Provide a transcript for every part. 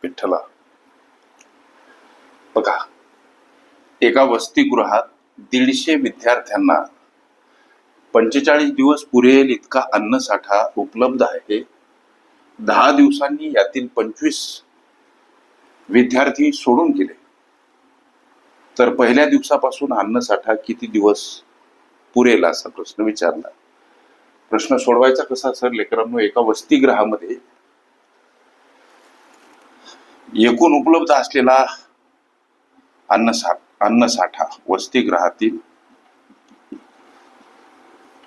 विठ्ठला. बघा, एका वसतिगृहात 150 विद्यार्थ्यांना 45 दिवस पुरेल इतका अन्नसाठा उपलब्ध आहे. 10 दिवसांनी यातील 25 विद्यार्थी सोडून गेले, तर पहिल्या दिवसापासून अन्नसाठा किती दिवस पुरेल असा प्रश्न विचारला. प्रश्न सोडवायचा कसा सर लेकरांनो? एका वसतिगृहामध्ये एकूण उपलब्ध असलेला अन्नसाठा वसतिगृहातील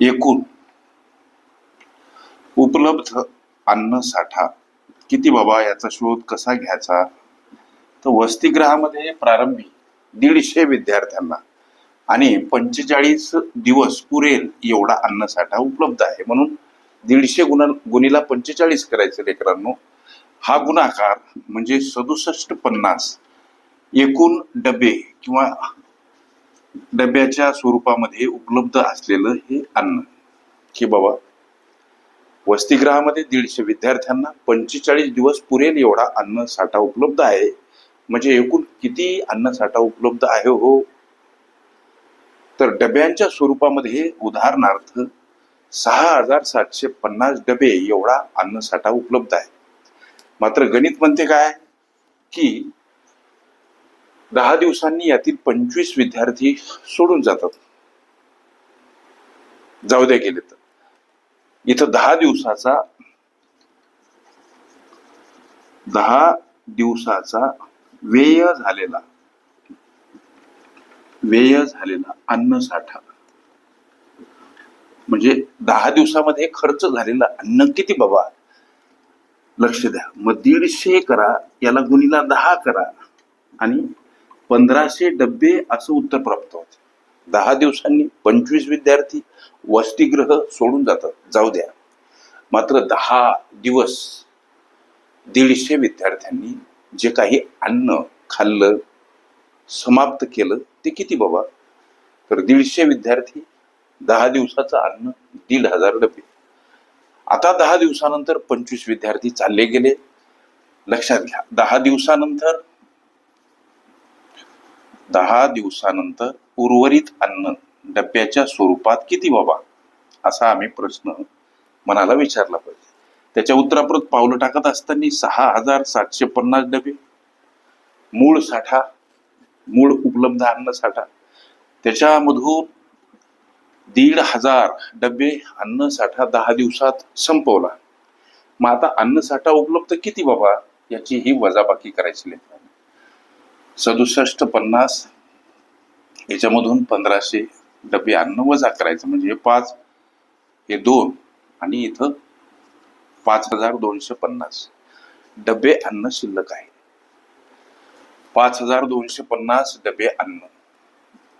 एकूण उपलब्ध अन्नसाठा किती बाबा, याचा शोध कसा घ्यायचा? तर वसतिगृहामध्ये प्रारंभी 150 विद्यार्थ्यांना आणि 45 दिवस पुरेल एवढा अन्नसाठा उपलब्ध आहे, म्हणून 150 गुणिला 45 करायचं लेकरांनो. हा गुणाकार म्हणजे 6750 एकूण डबे किंवा डब्याच्या स्वरूपामध्ये उपलब्ध असलेलं हे अन्न. की बाबा वसतिगृहामध्ये 150 विद्यार्थ्यांना 45 दिवस पुरेल एवढा अन्नसाठा उपलब्ध आहे, म्हणजे एकूण किती अन्नसाठा उपलब्ध आहे हो? तर डब्यांच्या स्वरूपामध्ये उदाहरणार्थ 6750 डबे एवढा अन्नसाठा उपलब्ध आहे. मात्र गणित म्हणते काय की 10 दिवसांनी यातील 25 विद्यार्थी सोडून जातात. जाऊ द्या गेले तर इथं 10 दिवसाचा व्यय झालेला अन्नसाठा म्हणजे 10 दिवसामध्ये खर्च झालेला अन्न किती बाबा? लक्ष द्या. मग 150 करा, याला गुणिला 10 करा आणि 1500 डबे असं उत्तर प्राप्त होते. 10 दिवसांनी 25 विद्यार्थी वसतिगृह सोडून जातात. जाऊ द्या, मात्र 10 दिवस 150 विद्यार्थ्यांनी जे काही अन्न खाल्लं, समाप्त केलं, ते किती बाबा? तर 150 विद्यार्थी 10 दिवसाचं अन्न 1500 डबे. आता 10 दिवसानंतर 25 विद्यार्थी चालले गेले. लक्षात घ्या, 10 दिवसानंतर उर्वरित अन्न डब्याच्या स्वरूपात किती बाबा, असा आम्ही प्रश्न मनाला विचारला पाहिजे. त्याच्या उत्तराप्रत पावलं टाकत असताना 6750 डबे मूळ उपलब्ध अन्नसाठा, त्याच्यामधून 1500 डबे अन्नसाठा 10 दिवसात संपवला. मग आता अन्नसाठा उपलब्ध किती बाबा, याची ही वजाबाकी करायची. 6750 याच्यामधून 1500 डबे अन्न वजा करायचं, म्हणजे 5 हे 2 आणि इथं 5250 डबे अन्न शिल्लक आहे. 5250 डबे अन्न,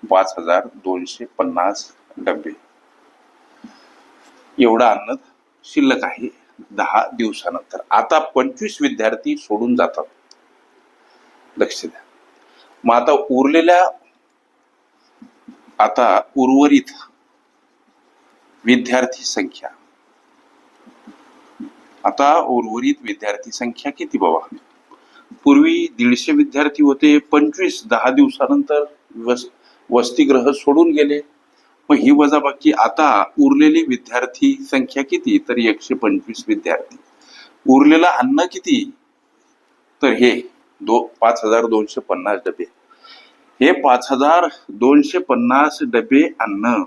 5250 डबे एवढं अन्न शिल्लक आहे 10 दिवसानंतर. आता 25 विद्यार्थी सोडून जातात. लक्ष द्या. मग आता उर्वरित विद्यार्थी संख्या किती बाबा? पूर्वी 150 विद्यार्थी होते, 25 10 दिवसानंतर वसतिगृह सोडून गेले. मग ही वजाबाकी, आता उरलेली विद्यार्थी संख्या किती? तर 125 विद्यार्थी. उरलेलं अन्न किती? तर हे 5250 डबे. हे 5250 डबे अन्न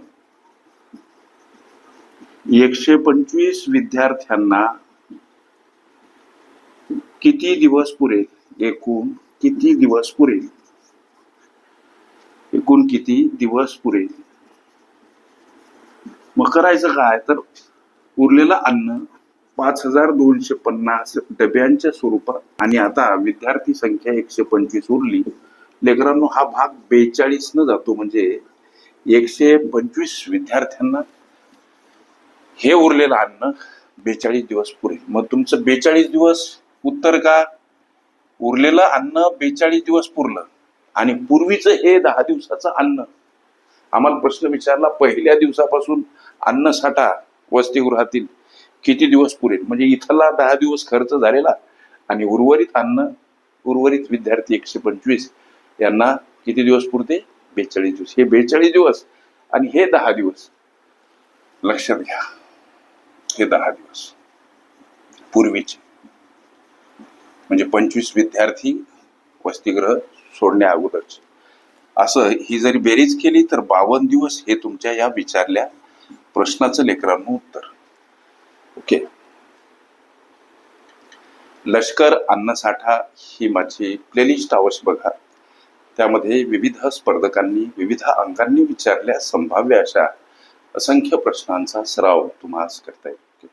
125 विद्यार्थ्यांना किती दिवस पुरेल? एकूण किती दिवस पुरेल? मग करायचं काय? तर उरलेलं अन्न 5250 डब्यांच्या स्वरूपात, आणि आता विद्यार्थी संख्या 125 उरली. लेकरांनो, हा भाग 42 न जातो, म्हणजे 125 विद्यार्थ्यांना हे उरलेलं अन्न 42 दिवस पुरेल. मग तुमचं 42 दिवस उत्तर का? उरलेलं अन्न 42 दिवस पुरलं आणि पूर्वीचं हे 10 दिवसाचं अन्न. आम्हाला प्रश्न विचारला, पहिल्या दिवसापासून अन्नसाठा वसतिगृहातील किती दिवस पुरेल, म्हणजे इथला 10 दिवस खर्च झालेला आणि उर्वरित अन्न उर्वरित विद्यार्थी 125 यांना किती दिवस पुरते? 42 दिवस. हे 42 दिवस आणि हे 10 दिवस लक्षात घ्या. हे 10 दिवस पूर्वीचे, म्हणजे 25 विद्यार्थी वसतिगृह सोडण्या अगोदरचे. असं ही जरी बेरीज केली तर 52 दिवस हे तुमच्या या विचारल्या प्रश्नाचं लेकरांनो उत्तर. ओके. लष्कर अन्नसाठा ही माझी प्लेलिस्ट अवश्य बघा. त्यामध्ये विविध स्पर्धकांनी विविध अंकांनी विचारल्या संभाव्य अशा असंख्य प्रश्नांचा सराव तुम्हाला करता येईल.